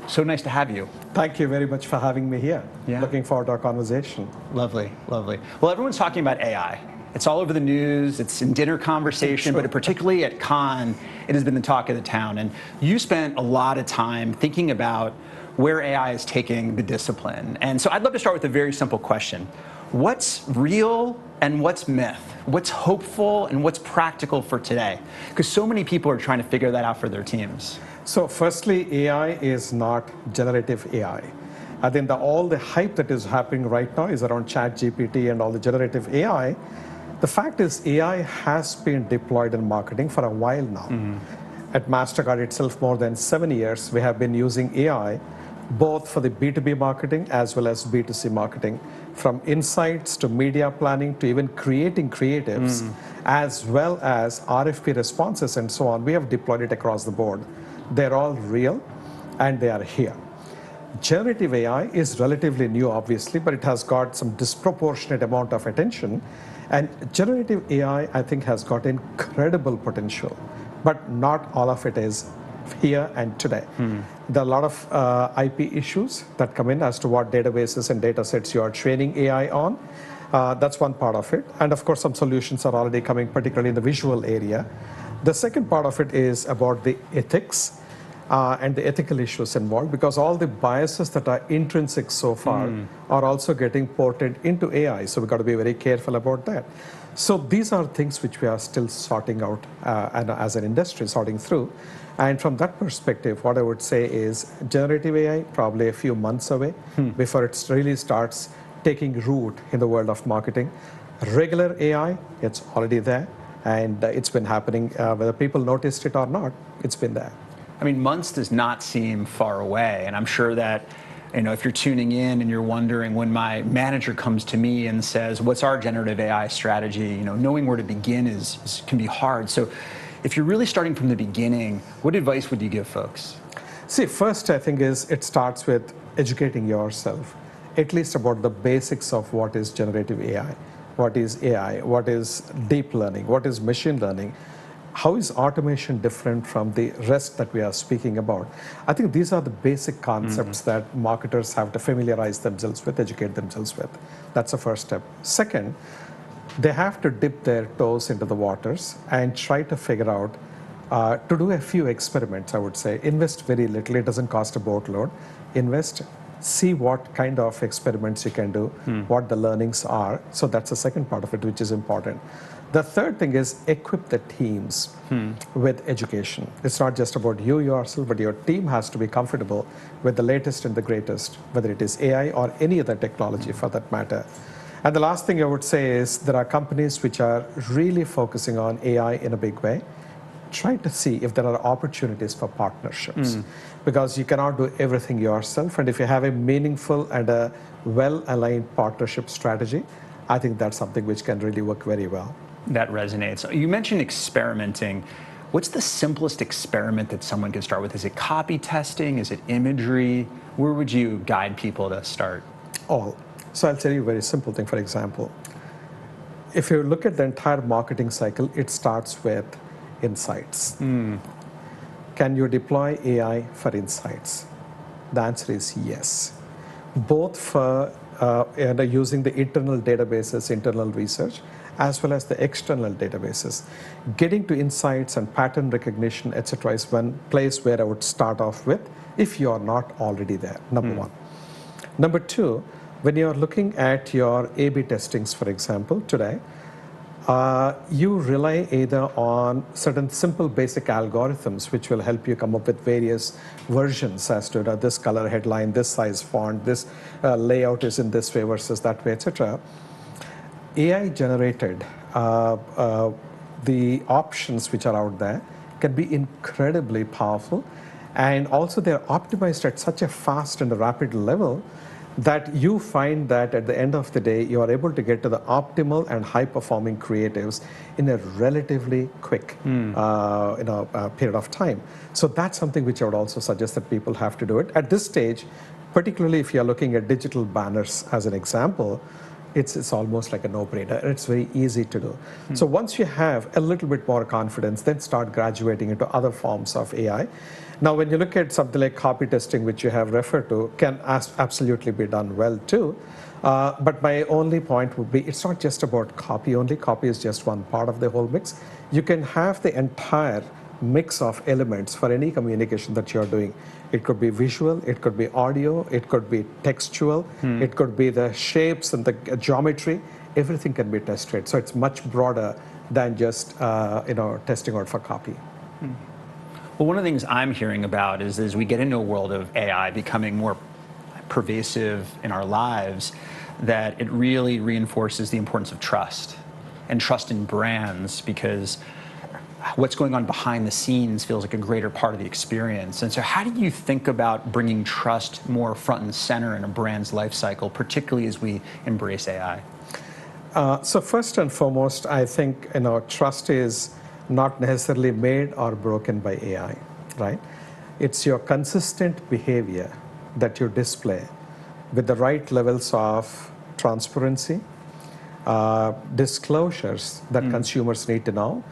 So nice to have you. Thank you very much for having me here. Yeah. Looking forward to our conversation. Lovely, lovely. Well, everyone's talking about AI. It's all over the news, it's in dinner conversation, but particularly at Cannes, it has been the talk of the town. And you spent a lot of time thinking about where AI is taking the discipline. And so I'd love to start with a very simple question. What's real and what's myth? What's hopeful and what's practical for today? Because so many people are trying to figure that out for their teams. So firstly, AI is not generative AI. I think all the hype that is happening right now is around ChatGPT and all the generative AI. The fact is AI has been deployed in marketing for a while now. At Mastercard itself, more than 7 years, we have been using AI both for the B2B marketing as well as B2C marketing, from insights to media planning to even creating creatives, as well as RFP responses and so on. We have deployed it across the board. They're all real and they are here. Generative AI is relatively new, obviously, but it has got some disproportionate amount of attention. And generative AI, I think, has got incredible potential, but not all of it is here and today. There are a lot of IP issues that come in as to what databases and data sets you are training AI on. That's one part of it. And of course, some solutions are already coming, particularly in the visual area. The second part of it is about the ethics and the ethical issues involved, because all the biases that are intrinsic so far are also getting ported into AI. So we've got to be very careful about that. So these are things which we are still sorting out and as an industry sorting through. And from that perspective, what I would say is generative AI, probably a few months away before it really starts taking root in the world of marketing. Regular AI, it's already there. And it's been happening, whether people noticed it or not, it's been there. I mean, months does not seem far away. And I'm sure that, if you're tuning in and you're wondering when my manager comes to me and says, what's our generative AI strategy? Knowing where to begin can be hard. So if you're really starting from the beginning, what advice would you give folks? See, first, I think it starts with educating yourself, at least about the basics of what is generative AI. What is AI? What is deep learning? What is machine learning? How is automation different from the rest that we are speaking about? I think these are the basic concepts that marketers have to familiarize themselves with, educate themselves with. That's the first step. Second, they have to dip their toes into the waters and try to figure out, to do a few experiments, I would say. Invest very little. It doesn't cost a boatload. Invest. See what kind of experiments you can do, what the learnings are. So that's the second part of it, which is important. The third thing is equip the teams with education. It's not just about you yourself, but your team has to be comfortable with the latest and the greatest, whether it is AI or any other technology for that matter. And the last thing I would say is there are companies which are really focusing on AI in a big way. Try to see if there are opportunities for partnerships, because you cannot do everything yourself. And if you have a meaningful and a well-aligned partnership strategy, I think that's something which can really work very well. That resonates. You mentioned experimenting. What's the simplest experiment that someone can start with? Is it copy testing? Is it imagery? Where would you guide people to start? All. So I'll tell you a very simple thing. For example, if you look at the entire marketing cycle, it starts with insights. Can you deploy AI for insights? The answer is yes. Both for using the internal databases, internal research, as well as the external databases. Getting to insights and pattern recognition, etc., is one place where I would start off with if you are not already there, number one. Number two, when you're looking at your A/B testings, for example, today, you rely either on certain simple basic algorithms which will help you come up with various versions as to this color headline, this size font, this layout is in this way versus that way, etc. AI generated, the options which are out there can be incredibly powerful, and also they're optimized at such a fast and a rapid level that you find that at the end of the day, you are able to get to the optimal and high-performing creatives in a relatively quick period of time. So that's something which I would also suggest that people have to do it. At this stage, particularly if you're looking at digital banners as an example, it's almost like a no-brainer. It's very easy to do. So once you have a little bit more confidence, then start graduating into other forms of AI. Now, when you look at something like copy testing, which you have referred to, can absolutely be done well too. But my only point would be, it's not just about copy only. Copy is just one part of the whole mix. You can have the entire mix of elements for any communication that you're doing. It could be visual, it could be audio, it could be textual, it could be the shapes and the geometry. Everything can be tested. So it's much broader than just testing out for copy. Well, one of the things I'm hearing about is as we get into a world of AI becoming more pervasive in our lives, that it really reinforces the importance of trust and trust in brands, because what's going on behind the scenes feels like a greater part of the experience. And so how do you think about bringing trust more front and center in a brand's life cycle, particularly as we embrace AI? So first and foremost, I think trust is not necessarily made or broken by AI, right? It's your consistent behavior that you display with the right levels of transparency, disclosures that consumers need to know,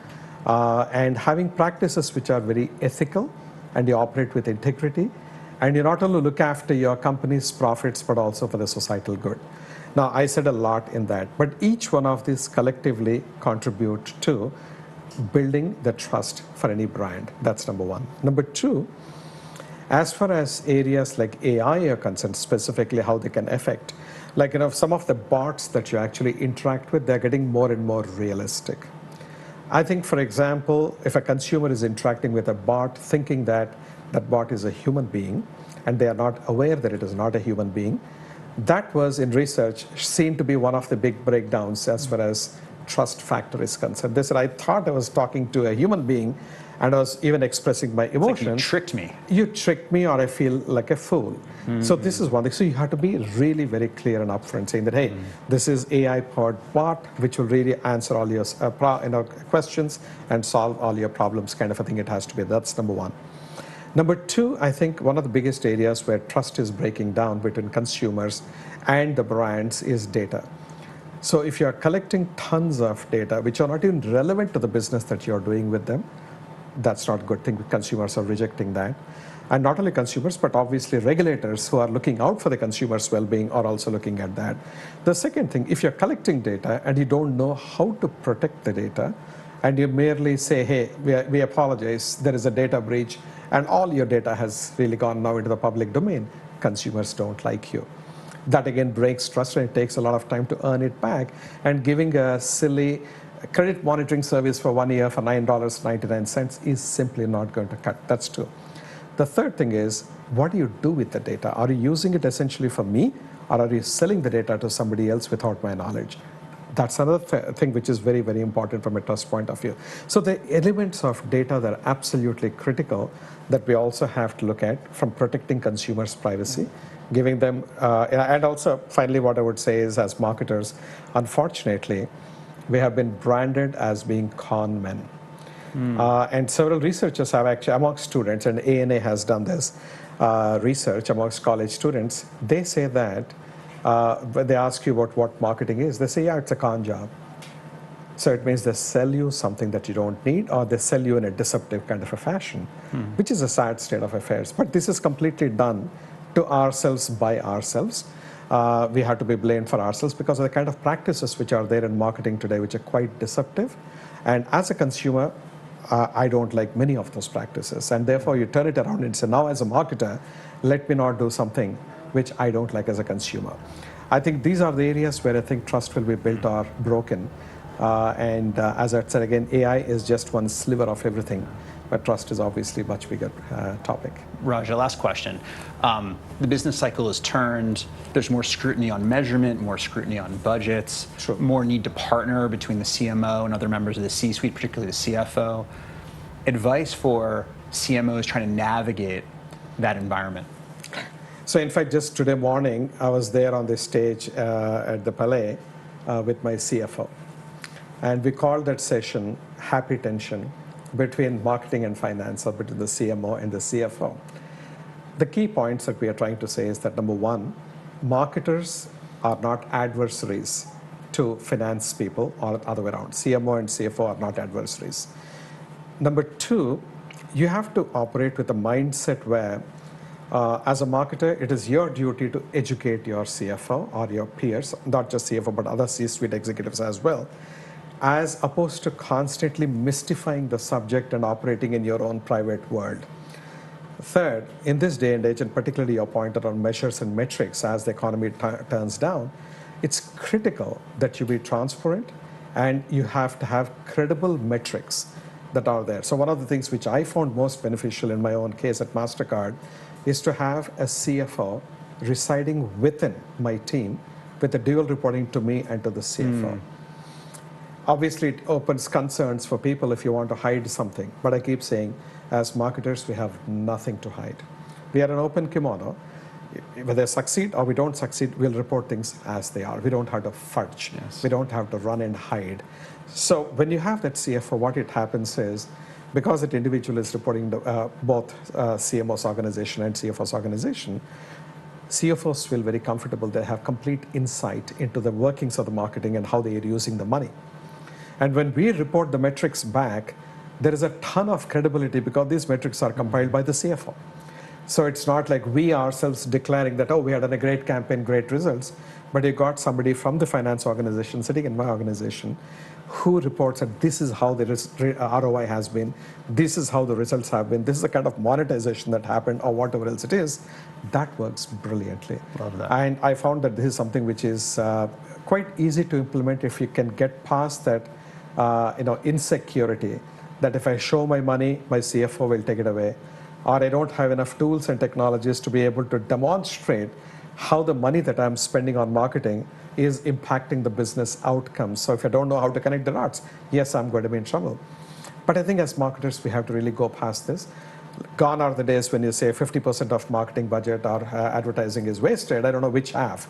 and having practices which are very ethical, and you operate with integrity, and you not only look after your company's profits, but also for the societal good. Now, I said a lot in that, but each one of these collectively contribute to building the trust for any brand. That's number one. Number two, as far as areas like AI are concerned, specifically how they can affect, some of the bots that you actually interact with, they're getting more and more realistic. I think, for example, if a consumer is interacting with a bot thinking that that bot is a human being, and they are not aware that it is not a human being, that was in research seen to be one of the big breakdowns as far as trust factor is concerned. They said, I thought I was talking to a human being, and I was even expressing my emotions. Like you tricked me. You tricked me, or I feel like a fool. So this is one thing. So you have to be really very clear and upfront, saying that, hey, this is AI-powered bot, which will really answer all your questions and solve all your problems, kind of a thing it has to be. That's number one. Number two, I think one of the biggest areas where trust is breaking down between consumers and the brands is data. So if you're collecting tons of data, which are not even relevant to the business that you're doing with them, that's not a good thing. Consumers are rejecting that. And not only consumers, but obviously regulators who are looking out for the consumers' well-being are also looking at that. The second thing, if you're collecting data and you don't know how to protect the data, and you merely say, hey, we apologize, there is a data breach, and all your data has really gone now into the public domain, consumers don't like you. That again breaks trust, and it takes a lot of time to earn it back. And giving a silly credit monitoring service for 1 year for $9.99 is simply not going to cut. That's two. The third thing is, what do you do with the data? Are you using it essentially for me, or are you selling the data to somebody else without my knowledge? That's another thing which is very, very important from a trust point of view. So the elements of data that are absolutely critical that we also have to look at, from protecting consumers' privacy, giving them, and also finally what I would say is, as marketers, unfortunately, we have been branded as being con men. And several researchers have actually, amongst students, and ANA has done this research amongst college students, they say that when they ask you about what marketing is, they say, yeah, it's a con job. So it means they sell you something that you don't need, or they sell you in a deceptive kind of a fashion, which is a sad state of affairs. But this is completely done to ourselves by ourselves. We have to be blamed for ourselves because of the kind of practices which are there in marketing today, which are quite deceptive. And as a consumer, I don't like many of those practices. And therefore, you turn it around and say, now as a marketer, let me not do something which I don't like as a consumer. I think these are the areas where I think trust will be built or broken. As I said again, AI is just one sliver of everything, but trust is obviously a much bigger topic. Raja, last question. The business cycle is turned. There's more scrutiny on measurement, more scrutiny on budgets, True. More need to partner between the CMO and other members of the C-suite, particularly the CFO. Advice for CMOs trying to navigate that environment? So in fact, just today morning, I was there on the stage at the Palais with my CFO. And we called that session Happy Tension between marketing and finance, or between the CMO and the CFO. The key points that we are trying to say is that, number one, marketers are not adversaries to finance people, or the other way around. CMO and CFO are not adversaries. Number two, you have to operate with a mindset where, as a marketer, it is your duty to educate your CFO or your peers, not just CFO, but other C-suite executives as well, as opposed to constantly mystifying the subject and operating in your own private world. Third, in this day and age, and particularly your point around measures and metrics as the economy turns down, it's critical that you be transparent and you have to have credible metrics that are there. So one of the things which I found most beneficial in my own case at Mastercard is to have a CFO residing within my team with a dual reporting to me and to the CFO. Obviously, it opens concerns for people if you want to hide something. But I keep saying, as marketers, we have nothing to hide. We are an open kimono. Whether they succeed or we don't succeed, we'll report things as they are. We don't have to fudge. Yes. We don't have to run and hide. So when you have that CFO, what it happens is, because that individual is reporting to both CMO's organization and CFO's organization, CFOs feel very comfortable. They have complete insight into the workings of the marketing and how they are using the money. And when we report the metrics back, there is a ton of credibility because these metrics are compiled by the CFO. So it's not like we ourselves declaring that, oh, we had done a great campaign, great results, but you got somebody from the finance organization sitting in my organization who reports that this is how the ROI has been, this is how the results have been, this is the kind of monetization that happened, or whatever else it is. That works brilliantly. Love that. And I found that this is something which is quite easy to implement if you can get past that insecurity that if I show my money, my CFO will take it away, or I don't have enough tools and technologies to be able to demonstrate how the money that I'm spending on marketing is impacting the business outcomes. So if I don't know how to connect the dots, yes, I'm going to be in trouble. But I think as marketers, we have to really go past this. Gone are the days when you say 50% of marketing budget or advertising is wasted. I don't know which half.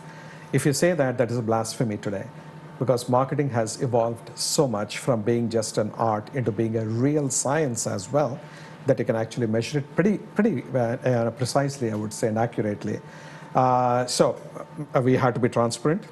If you say that, that is a blasphemy today. Because marketing has evolved so much from being just an art into being a real science as well, that you can actually measure it pretty precisely, I would say, and accurately. So we have to be transparent,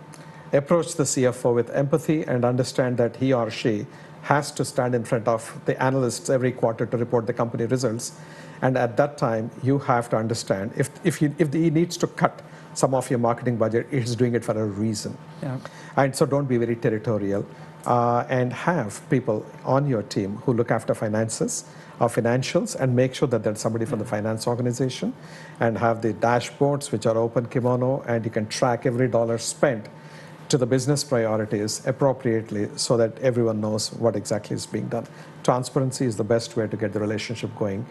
approach the CFO with empathy, and understand that he or she has to stand in front of the analysts every quarter to report the company results. And at that time, you have to understand if he needs to cut some of your marketing budget, he's doing it for a reason. Yeah. And so don't be very territorial, and have people on your team who look after finances or financials, and make sure that there's somebody from the finance organization, and have the dashboards which are open kimono, and you can track every dollar spent to the business priorities appropriately so that everyone knows what exactly is being done. Transparency is the best way to get the relationship going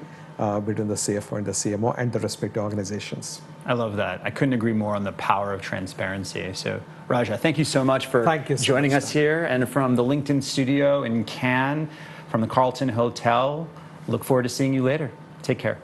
between the CFO and the CMO and the respective organizations. I love that. I couldn't agree more on the power of transparency. So, Raja, thank you so much for joining us here. And from the LinkedIn studio in Cannes, from the Carlton Hotel, look forward to seeing you later. Take care.